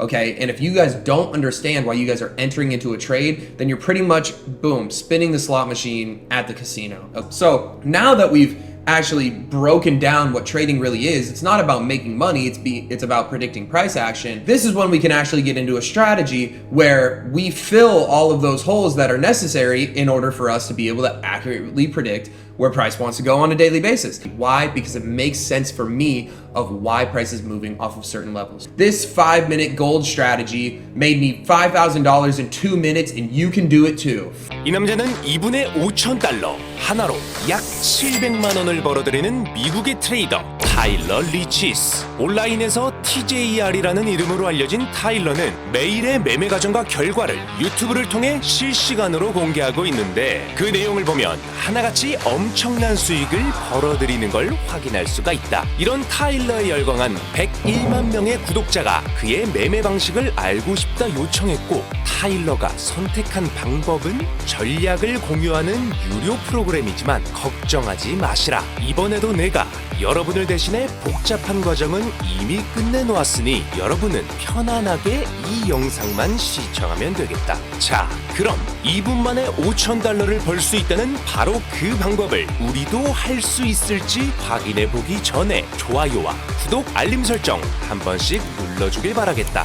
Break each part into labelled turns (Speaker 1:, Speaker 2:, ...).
Speaker 1: okay? And if you guys don't understand why you guys are entering into a trade, then you're pretty much, boom, spinning the slot machine at the casino. So now that we've actually broken down what trading really is, it's not about making money, it's about predicting price action. This is when we can actually get into a strategy where we fill all of those holes that are necessary in order for us to be able to accurately predict where price wants to go on a daily basis. Why? Because it makes sense for me of why price is moving off of certain levels. This 5-minute gold strategy made me $5,000 in 2 minutes, and you can do it too.
Speaker 2: 이 남자는 2분에 5,000달러, 하나로 약 700만 원을 벌어들이는 미국의 트레이더 타일러 리치스. 온라인에서 TJR이라는 이름으로 알려진 타일러는 매일의 매매 과정과 결과를 유튜브를 통해 실시간으로 공개하고 있는데 그 내용을 보면 하나같이 엄청난 수익을 벌어들이는 걸 확인할 수가 있다. 이런 타일러에 열광한 101만 명의 구독자가 그의 매매 방식을 알고 싶다 요청했고 타일러가 선택한 방법은 전략을 공유하는 유료 프로그램이지만 걱정하지 마시라. 이번에도 내가 여러분을 대신해 복잡한 과정은 이미 끝내놓았으니 여러분은 편안하게 이 영상만 시청하면 되겠다. 자, 그럼 2분 만에 5,000달러를 벌 수 있다는 바로 그 방법을 우리도 할 수 있을지 확인해 보기 전에 좋아요와 구독, 알림 설정 한 번씩 눌러주길 바라겠다.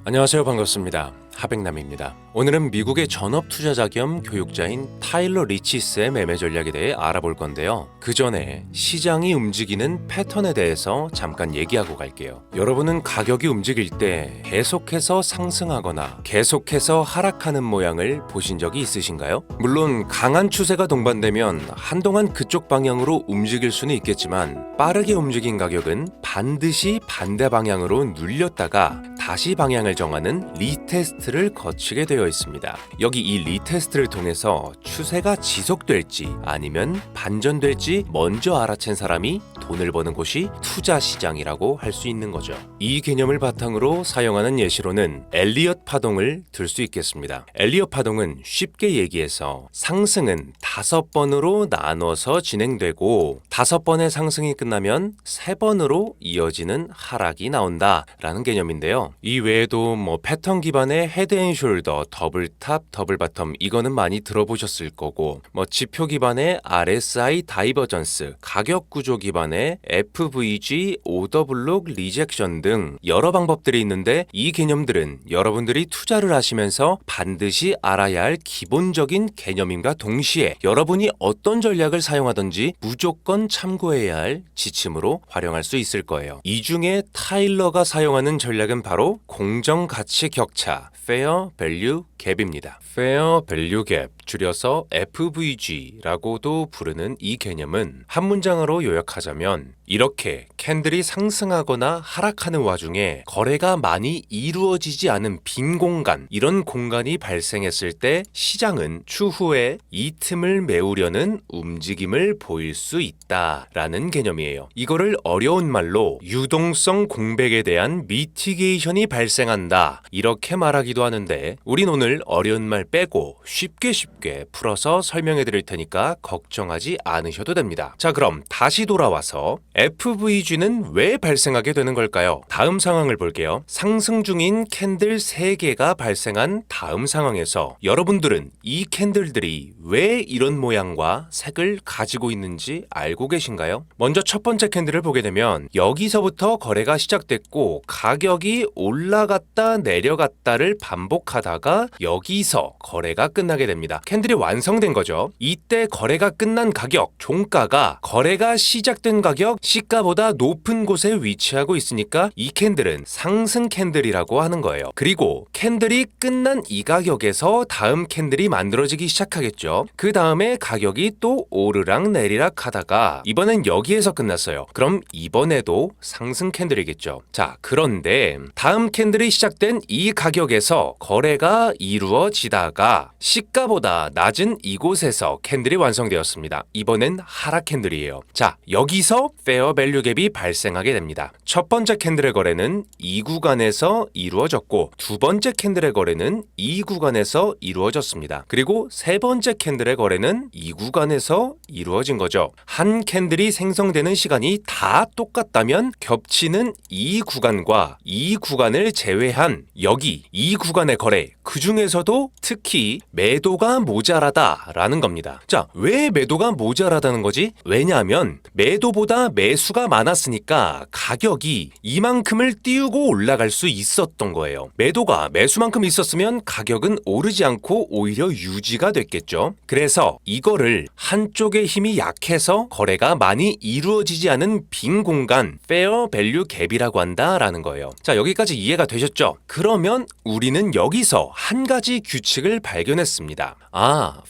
Speaker 2: 안녕하세요. 반갑습니다. 하백남입니다. 오늘은 미국의 전업 투자자 겸 교육자인 타일러 리치스의 매매 전략에 대해 알아볼 건데요. 그 전에 시장이 움직이는 패턴에 대해서 잠깐 얘기하고 갈게요. 여러분은 가격이 움직일 때 계속해서 상승하거나 계속해서 하락하는 모양을 보신 적이 있으신가요? 물론 강한 추세가 동반되면 한동안 그쪽 방향으로 움직일 수는 있겠지만 빠르게 움직인 가격은 반드시 반대 방향으로 눌렸다가 다시 방향을 정하는 리테스트를 거치게 되어 있습니다. 여기 이 리테스트를 통해서 추세가 지속될지 아니면 반전될지 먼저 알아챈 사람이 돈을 버는 곳이 투자 시장이라고 할 수 있는 거죠. 이 개념을 바탕으로 사용하는 예시로는 엘리엇 파동을 들 수 있겠습니다. 엘리엇 파동은 쉽게 얘기해서 상승은 5번으로 나눠서 진행되고 5번의 상승이 끝나면 3번으로 이어지는 하락이 나온다라는 개념인데요. 이 외에도 패턴 기반의 헤드앤숄더, 더블탑, 더블바텀 이거는 많이 들어보셨을 거고 지표 기반의 RSI 다이버전스, 가격 구조 기반의 FVG, 오더블록 리젝션 등 여러 방법들이 있는데 이 개념들은 여러분들이 투자를 하시면서 반드시 알아야 할 기본적인 개념임과 동시에 여러분이 어떤 전략을 사용하든지 무조건 참고해야 할 지침으로 활용할 수 있을 거예요. 이 중에 타일러가 사용하는 전략은 바로 공정가치 격차, Fair Value Gap입니다. Fair Value Gap, 줄여서 FVG라고도 부르는 이 개념은 한 문장으로 요약하자면 이렇게 캔들이 상승하거나 하락하는 와중에 거래가 많이 이루어지지 않은 빈 공간, 이런 공간이 발생했을 때 시장은 추후에 이 틈을 메우려는 움직임을 보일 수 있다라는 개념이에요. 이거를 어려운 말로 유동성 공백에 대한 미티게이션이 발생한다 이렇게 말하기도 하는데 우린 오늘 어려운 말 빼고 쉽게 풀어서 설명해 드릴 테니까 걱정하지 않으셔도 됩니다. 자, 그럼 다시 돌아와서 FVG는 왜 발생하게 되는 걸까요? 다음 상황을 볼게요. 상승 중인 캔들 3개가 발생한 다음 상황에서 여러분들은 이 캔들들이 왜 이런 모양과 색을 가지고 있는지 알고 계신가요? 먼저 첫 번째 캔들을 보게 되면 여기서부터 거래가 시작됐고 가격이 올라갔다 내려갔다를 반복하다가 여기서 거래가 끝나게 됩니다. 캔들이 완성된 거죠. 이때 거래가 끝난 가격, 종가가 거래가 시작된 가격, 시가보다 높은 곳에 위치하고 있으니까 이 캔들은 상승 캔들이라고 하는 거예요. 그리고 캔들이 끝난 이 가격에서 다음 캔들이 만들어지기 시작하겠죠. 그 다음에 가격이 또 오르락 내리락 하다가 이번엔 여기에서 끝났어요. 그럼 이번에도 상승 캔들이겠죠. 자, 그런데 다음 캔들이 시작된 이 가격에서 거래가 이루어지다가 시가보다 매수세가 낮은 이곳에서 캔들이 완성되었습니다. 이번엔 하락 캔들이에요. 자, 여기서 페어 밸류 갭이 발생하게 됩니다. 첫 번째 캔들의 거래는 이 구간에서 이루어졌고 두 번째 캔들의 거래는 이 구간에서 이루어졌습니다. 그리고 세 번째 캔들의 거래는 이 구간에서 이루어진 거죠. 한 캔들이 생성되는 시간이 다 똑같다면 겹치는 이 구간과 이 구간을 제외한 여기 이 구간의 거래, 그 중에서도 특히 매도가 모자라다라는 겁니다. 자, 왜 매도가 모자라다는 거지? 왜냐하면 매도보다 매수가 많았으니까 가격이 이만큼을 띄우고 올라갈 수 있었던 거예요. 매도가 매수만큼 있었으면 가격은 오르지 않고 오히려 유지가 됐겠죠. 그래서 이거를 한쪽의 힘이 약해서 거래가 많이 이루어지지 않은 빈 공간, 페어 밸류 갭이라고 한다라는 거예요. 자, 여기까지 이해가 되셨죠? 그러면 우리는 여기서 한 가지 규칙을 발견했습니다.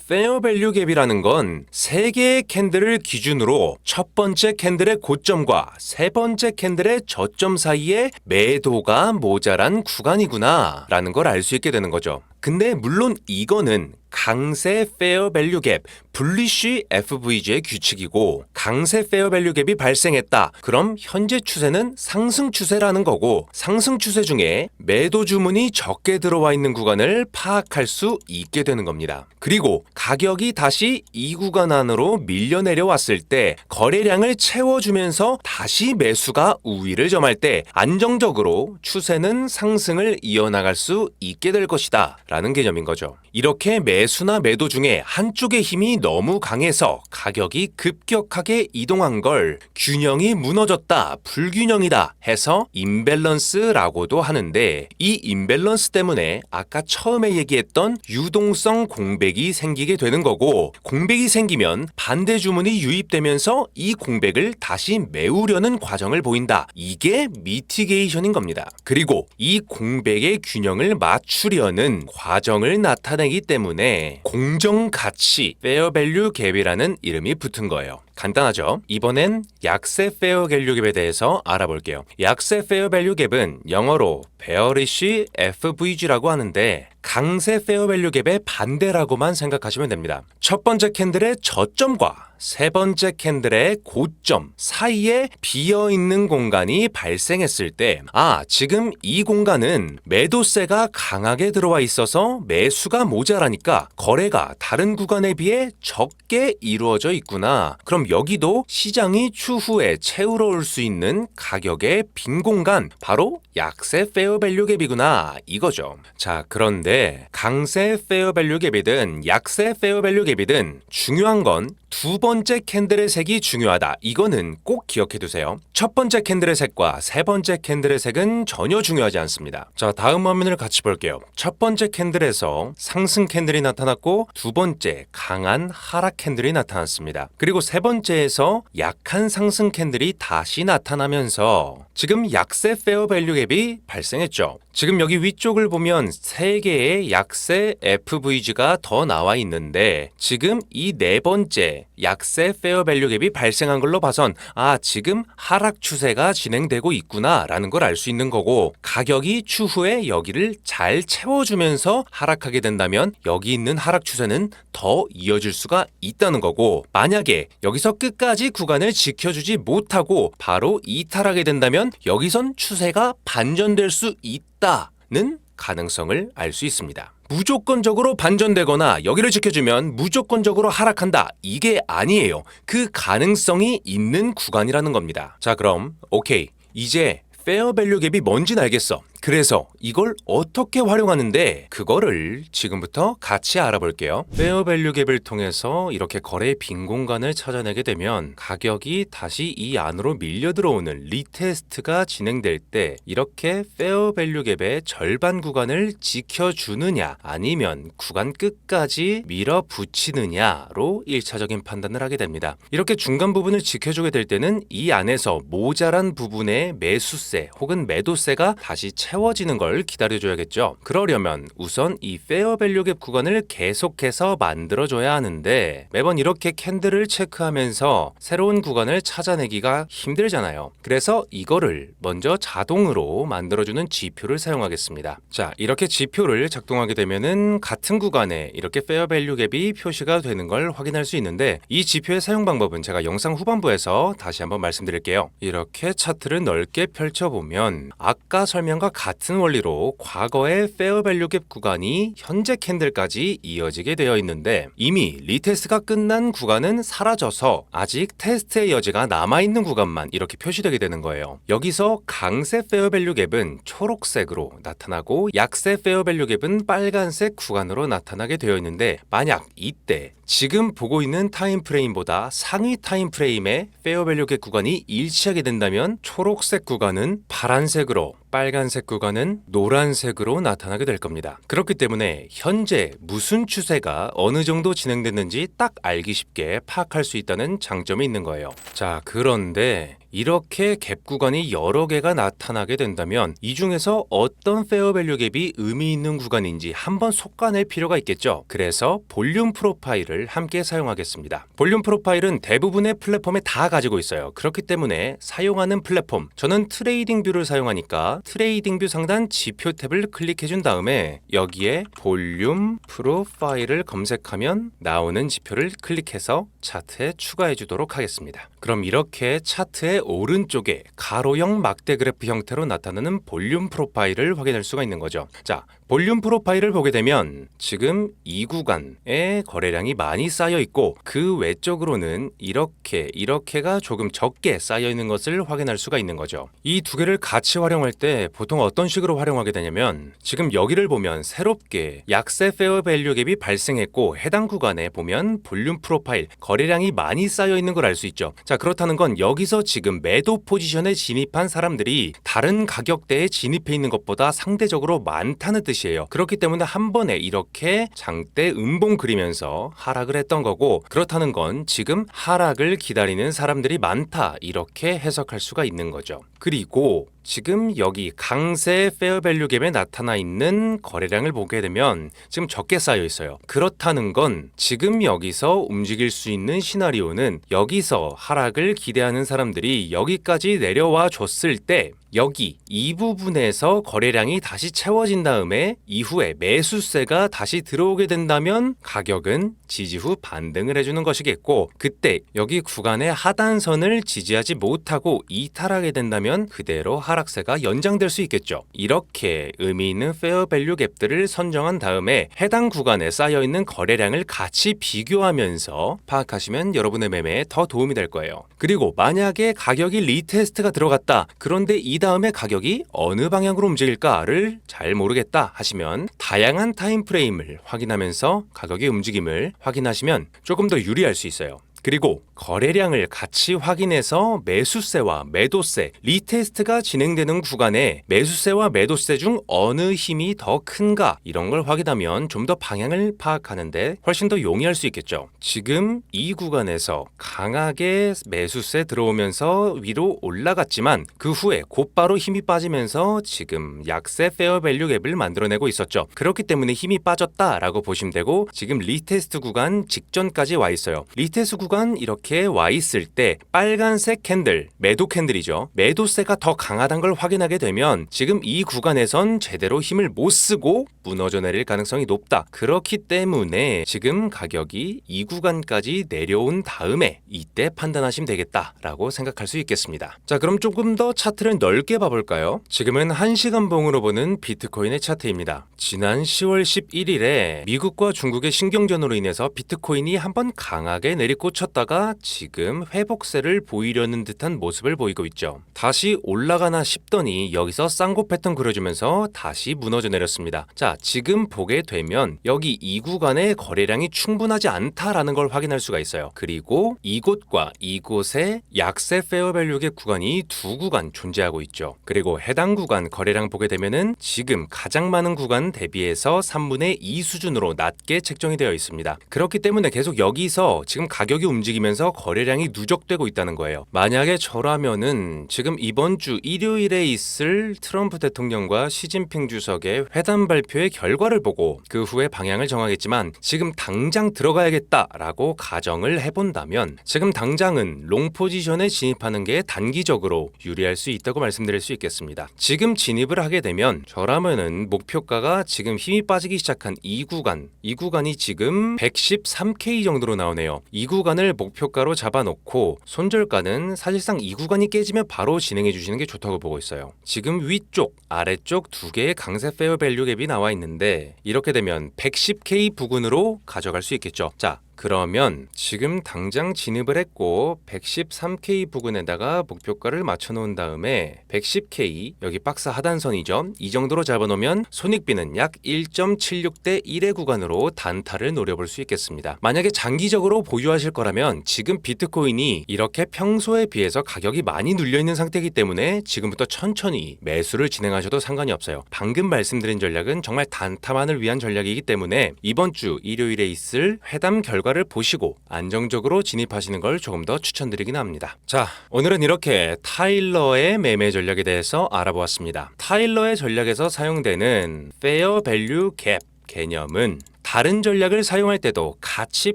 Speaker 2: 페어 밸류 갭이라는 건 세 개의 캔들을 기준으로 첫 번째 캔들의 고점과 세 번째 캔들의 저점 사이에 매도가 모자란 구간이구나 라는 걸 알 수 있게 되는 거죠. 근데 물론 이거는 강세 페어 밸류 갭, 불리쉬 FVG의 규칙이고 강세 페어 밸류 갭이 발생했다. 그럼 현재 추세는 상승 추세라는 거고 상승 추세 중에 매도 주문이 적게 들어와 있는 구간을 파악할 수 있게 되는 겁니다. 그리고 가격이 다시 이 구간 안으로 밀려 내려왔을 때 거래량을 채워주면서 다시 매수가 우위를 점할 때 안정적으로 추세는 상승을 이어나갈 수 있게 될 것이다 라는 개념인 거죠. 이렇게 매수나 매도 중에 한쪽의 힘이 너무 강해서 가격이 급격하게 이동한 걸 균형이 무너졌다, 불균형이다 해서 임밸런스라고도 하는데 이 임밸런스 때문에 아까 처음에 얘기했던 유동성 공백이 생기게 되는 거고 공백이 생기면 반대 주문이 유입되면서 이 공백을 다시 메우려는 과정을 보인다. 이게 미티게이션인 겁니다. 그리고 이 공백의 균형을 맞추려는 과정을 나타내기 때문에 공정가치 페어 밸류 갭이라는 이름이 붙은 거예요. 간단하죠? 이번엔 약세 페어 밸류 갭에 대해서 알아볼게요. 약세 페어 밸류 갭은 영어로 bearish FVG라고 하는데 강세 페어 밸류 갭의 반대라고만 생각하시면 됩니다. 첫 번째 캔들의 저점과 세 번째 캔들의 고점 사이에 비어있는 공간이 발생했을 때 지금 이 공간은 매도세가 강하게 들어와 있어서 매수가 모자라니까 거래가 다른 구간에 비해 적게 이루어져 있구나. 그럼 여기도 시장이 추후에 채우러 올 수 있는 가격의 빈 공간, 바로 약세 페어 밸류 갭이구나 이거죠. 자, 그런데 강세 페어 밸류 갭이든 약세 페어 밸류 갭이든 중요한 건 두 번째 캔들의 색이 중요하다. 이거는 꼭 기억해 두세요. 첫 번째 캔들의 색과 세 번째 캔들의 색은 전혀 중요하지 않습니다. 자, 다음 화면을 같이 볼게요. 첫 번째 캔들에서 상승 캔들이 나타났고 두 번째 강한 하락 캔들이 나타났습니다. 그리고 세 번째에서 약한 상승 캔들이 다시 나타나면서 지금 약세 페어 밸류 갭이 발생했죠. 지금 여기 위쪽을 보면 3개의 약세 FVG가 더 나와 있는데 지금 이 네 번째 약세 페어 밸류 갭이 발생한 걸로 봐선 지금 하락 추세가 진행되고 있구나 라는 걸 알 수 있는 거고 가격이 추후에 여기를 잘 채워주면서 하락하게 된다면 여기 있는 하락 추세는 더 이어질 수가 있다는 거고 만약에 여기서 끝까지 구간을 지켜주지 못하고 바로 이탈하게 된다면 여기선 추세가 반전될 수 있다는 가능성을 알 수 있습니다. 무조건적으로 반전되거나 여기를 지켜주면 무조건적으로 하락한다. 이게 아니에요. 그 가능성이 있는 구간이라는 겁니다. 자, 그럼 오케이. 이제 페어 밸류 갭이 뭔지는 알겠어. 그래서 이걸 어떻게 활용하는데 그거를 지금부터 같이 알아볼게요. 페어 밸류 갭을 통해서 이렇게 거래의 빈 공간을 찾아내게 되면 가격이 다시 이 안으로 밀려 들어오는 리테스트가 진행될 때 이렇게 페어 밸류 갭의 절반 구간을 지켜주느냐 아니면 구간 끝까지 밀어붙이느냐로 1차적인 판단을 하게 됩니다. 이렇게 중간 부분을 지켜주게 될 때는 이 안에서 모자란 부분의 매수세 혹은 매도세가 다시 채워지는 걸 기다려줘야겠죠. 그러려면 우선 이 페어 밸류 갭 구간을 계속해서 만들어줘야 하는데 매번 이렇게 캔들을 체크하면서 새로운 구간을 찾아내기가 힘들잖아요. 그래서 이거를 먼저 자동으로 만들어주는 지표를 사용하겠습니다. 자, 이렇게 지표를 작동하게 되면은 같은 구간에 이렇게 페어 밸류 갭이 표시가 되는 걸 확인할 수 있는데 이 지표의 사용 방법은 제가 영상 후반부에서 다시 한번 말씀드릴게요. 이렇게 차트를 넓게 펼쳐보면 아까 설명과 같은 원리로 과거의 페어 밸류 갭 구간이 현재 캔들까지 이어지게 되어 있는데 이미 리테스트가 끝난 구간은 사라져서 아직 테스트의 여지가 남아있는 구간만 이렇게 표시되게 되는 거예요. 여기서 강세 페어 밸류 갭은 초록색으로 나타나고 약세 페어 밸류 갭은 빨간색 구간으로 나타나게 되어 있는데 만약 이때 지금 보고 있는 타임프레임보다 상위 타임프레임의 페어 밸류 갭 구간이 일치하게 된다면 초록색 구간은 파란색으로 빨간색 구간은 노란색으로 나타나게 될 겁니다. 그렇기 때문에 현재 무슨 추세가 어느 정도 진행됐는지 딱 알기 쉽게 파악할 수 있다는 장점이 있는 거예요. 자, 그런데 이렇게 갭 구간이 여러 개가 나타나게 된다면 이 중에서 어떤 페어 밸류 갭이 의미 있는 구간인지 한번 속아낼 필요가 있겠죠. 그래서 볼륨 프로파일을 함께 사용하겠습니다. 볼륨 프로파일은 대부분의 플랫폼에 다 가지고 있어요. 그렇기 때문에 사용하는 플랫폼, 저는 트레이딩 뷰를 사용하니까 트레이딩 뷰 상단 지표 탭을 클릭해 준 다음에 여기에 볼륨 프로파일을 검색하면 나오는 지표를 클릭해서 차트에 추가해 주도록 하겠습니다. 그럼 이렇게 차트의 오른쪽에 가로형 막대 그래프 형태로 나타나는 볼륨 프로파일을 확인할 수가 있는 거죠. 자, 볼륨 프로파일을 보게 되면 지금 이 구간에 거래량이 많이 쌓여 있고 그 외쪽으로는 이렇게가 조금 적게 쌓여 있는 것을 확인할 수가 있는 거죠. 이 두 개를 같이 활용할 때 보통 어떤 식으로 활용하게 되냐면 지금 여기를 보면 새롭게 약세 페어 밸류 갭이 발생했고 해당 구간에 보면 볼륨 프로파일 거래량이 많이 쌓여 있는 걸 알 수 있죠. 자, 그렇다는 건 여기서 지금 매도 포지션에 진입한 사람들이 다른 가격대에 진입해 있는 것보다 상대적으로 많다는 뜻이에요. 그렇기 때문에 한 번에 이렇게 장대 음봉 그리면서 하락을 했던 거고 그렇다는 건 지금 하락을 기다리는 사람들이 많다 이렇게 해석할 수가 있는 거죠. 그리고 지금 여기 강세 페어 밸류 갭에 나타나 있는 거래량을 보게 되면 지금 적게 쌓여 있어요. 그렇다는 건 지금 여기서 움직일 수 있는 시나리오는 여기서 하락을 기대하는 사람들이 여기까지 내려와 줬을 때 여기 이 부분에서 거래량이 다시 채워진 다음에 이후에 매수세가 다시 들어오게 된다면 가격은 지지 후 반등을 해주는 것이겠고 그때 여기 구간의 하단선을 지지하지 못하고 이탈하게 된다면 그대로 하락세가 연장될 수 있겠죠. 이렇게 의미 있는 페어 밸류 갭들을 선정한 다음에 해당 구간에 쌓여있는 거래량을 같이 비교하면서 파악하시면 여러분의 매매에 더 도움이 될 거예요. 그리고 만약에 가격이 리테스트가 들어갔다. 그런데 이 다음에 가격이 어느 방향으로 움직일까를 잘 모르겠다 하시면 다양한 타임프레임을 확인하면서 가격의 움직임을 확인하시면 조금 더 유리할 수 있어요. 그리고 거래량을 같이 확인해서 매수세와 매도세, 리테스트가 진행되는 구간에 매수세와 매도세 중 어느 힘이 더 큰가 이런 걸 확인하면 좀 더 방향을 파악하는데 훨씬 더 용이할 수 있겠죠. 지금 이 구간에서 강하게 매수세 들어오면서 위로 올라갔지만 그 후에 곧바로 힘이 빠지면서 지금 약세 페어 밸류 갭을 만들어내고 있었죠. 그렇기 때문에 힘이 빠졌다라고 보시면 되고 지금 리테스트 구간 직전까지 와 있어요. 리테스트 구간 이렇게 와 있을 때 빨간색 캔들, 매도 캔들이죠. 매도세가 더 강하다는 걸 확인하게 되면 지금 이 구간에선 제대로 힘을 못 쓰고 무너져 내릴 가능성이 높다. 그렇기 때문에 지금 가격이 이 구간까지 내려온 다음에 이때 판단하시면 되겠다라고 생각할 수 있겠습니다. 자, 그럼 조금 더 차트를 넓게 봐볼까요? 지금은 1시간 봉으로 보는 비트코인의 차트입니다. 지난 10월 11일에 미국과 중국의 신경전으로 인해서 비트코인이 한번 강하게 내리꽂혔다가 지금 회복세를 보이려는 듯한 모습을 보이고 있죠. 다시 올라가나 싶더니 여기서 쌍고 패턴 그려주면서 다시 무너져 내렸습니다. 자, 지금 보게 되면 여기 이 구간의 거래량이 충분하지 않다라는 걸 확인할 수가 있어요. 그리고 이곳과 이곳의 약세 페어 밸류 갭 구간이 두 구간 존재하고 있죠. 그리고 해당 구간 거래량 보게 되면은 지금 가장 많은 구간 대비해서 3분의 2 수준으로 낮게 책정이 되어 있습니다. 그렇기 때문에 계속 여기서 지금 가격이 움직이면서 시장에서 거래량이 누적되고 있다는 거예요. 만약에 저라면은 지금 이번 주 일요일에 있을 트럼프 대통령과 시진핑 주석의 회담 발표의 결과를 보고 그 후에 방향을 정하겠지만 지금 당장 들어가야겠다라고 가정을 해본다면 지금 당장은 롱 포지션에 진입하는 게 단기적으로 유리할 수 있다고 말씀드릴 수 있겠습니다. 지금 진입을 하게 되면 저라면은 목표가가 지금 힘이 빠지기 시작한 이 구간이 지금 113K 정도로 나오네요. 이 구간을 목표가로 잡아놓고 손절가는 사실상 이 구간이 깨지면 바로 진행해 주시는 게 좋다고 보고 있어요. 지금 위쪽, 아래쪽 두 개의 강세 페어 밸류 갭이 나와 있는데 이렇게 되면 110K 부근으로 가져갈 수 있겠죠. 자, 그러면 지금 당장 진입을 했고 113K 부근에다가 목표가를 맞춰놓은 다음에 110K 여기 박스 하단선이죠. 이 정도로 잡아놓으면 손익비는 약 1.76대 1의 구간으로 단타를 노려볼 수 있겠습니다. 만약에 장기적으로 보유하실 거라면 지금 비트코인이 이렇게 평소에 비해서 가격이 많이 눌려있는 상태이기 때문에 지금부터 천천히 매수를 진행하셔도 상관이 없어요. 방금 말씀드린 전략은 정말 단타만을 위한 전략이기 때문에 이번 주 일요일에 있을 회담 결과를 보시고 안정적으로 진입하시는 걸 조금 더 추천드리긴 합니다. 자, 오늘은 이렇게 타일러의 매매 전략에 대해서 알아보았습니다. 타일러의 전략에서 사용되는 페어 밸류 갭 개념은 다른 전략을 사용할 때도 같이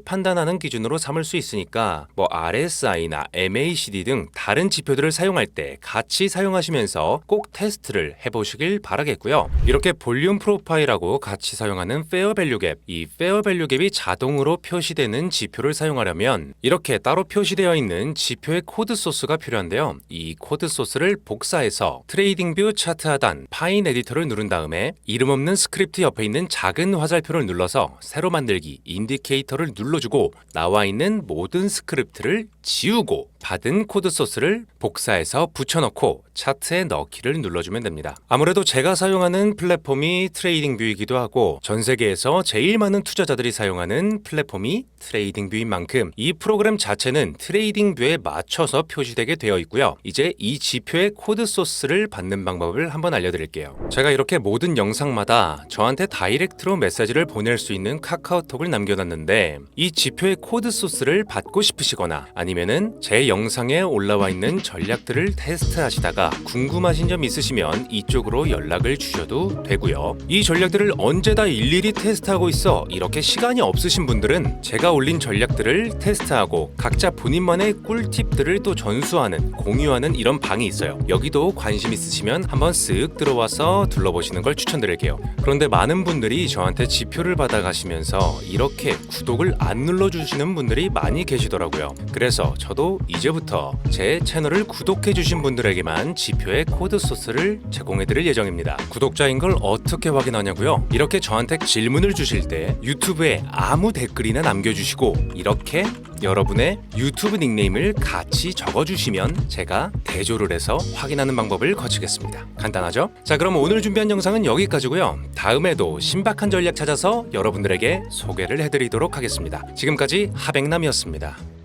Speaker 2: 판단하는 기준으로 삼을 수 있으니까 RSI나 MACD 등 다른 지표들을 사용할 때 같이 사용하시면서 꼭 테스트를 해보시길 바라겠고요. 이렇게 볼륨 프로파일하고 같이 사용하는 페어 밸류 갭, 이 페어 밸류 갭이 자동으로 표시되는 지표를 사용하려면 이렇게 따로 표시되어 있는 지표의 코드 소스가 필요한데요. 이 코드 소스를 복사해서 트레이딩 뷰 차트 하단 파인 에디터를 누른 다음에 이름 없는 스크립트 옆에 있는 작은 화살표를 눌러서 새로 만들기 인디케이터를 눌러주고 나와 있는 모든 스크립트를 지우고 받은 코드 소스를 복사해서 붙여넣고 차트에 넣기를 눌러주면 됩니다. 아무래도 제가 사용하는 플랫폼이 트레이딩 뷰이기도 하고 전 세계에서 제일 많은 투자자들이 사용하는 플랫폼이 트레이딩 뷰인 만큼 이 프로그램 자체는 트레이딩 뷰에 맞춰서 표시되게 되어 있고요. 이제 이 지표의 코드 소스를 받는 방법을 한번 알려드릴게요. 제가 이렇게 모든 영상마다 저한테 다이렉트로 메시지를 보낼 수 있는 카카오톡을 남겨놨는데 이 지표의 코드 소스를 받고 싶으시거나 아니면은 제 영상에 올라와 있는 전략들을 테스트하시다가 궁금하신 점 있으시면 이쪽으로 연락을 주셔도 되고요. 이 전략들을 언제 다 일일이 테스트하고 있어 이렇게 시간이 없으신 분들은 제가 올린 전략들을 테스트하고 각자 본인만의 꿀팁들을 또 전수하는 공유하는 이런 방이 있어요. 여기도 관심 있으시면 한번 쓱 들어와서 둘러보시는 걸 추천드릴게요. 그런데 많은 분들이 저한테 지표를 받아가시면서 이렇게 구독을 안 눌러주시는 분들이 많이 계시더라고요. 그래서 저도 이제부터 제 채널을 구독해주신 분들에게만 지표의 코드 소스를 제공해드릴 예정입니다. 구독자인 걸 어떻게 확인하냐고요? 이렇게 저한테 질문을 주실 때 유튜브에 아무 댓글이나 남겨주시고 이렇게 여러분의 유튜브 닉네임을 같이 적어주시면 제가 대조를 해서 확인하는 방법을 거치겠습니다. 간단하죠? 자, 그럼 오늘 준비한 영상은 여기까지고요. 다음에도 신박한 전략 찾아서 여러분들에게 소개를 해드리도록 하겠습니다. 지금까지 하백남이었습니다.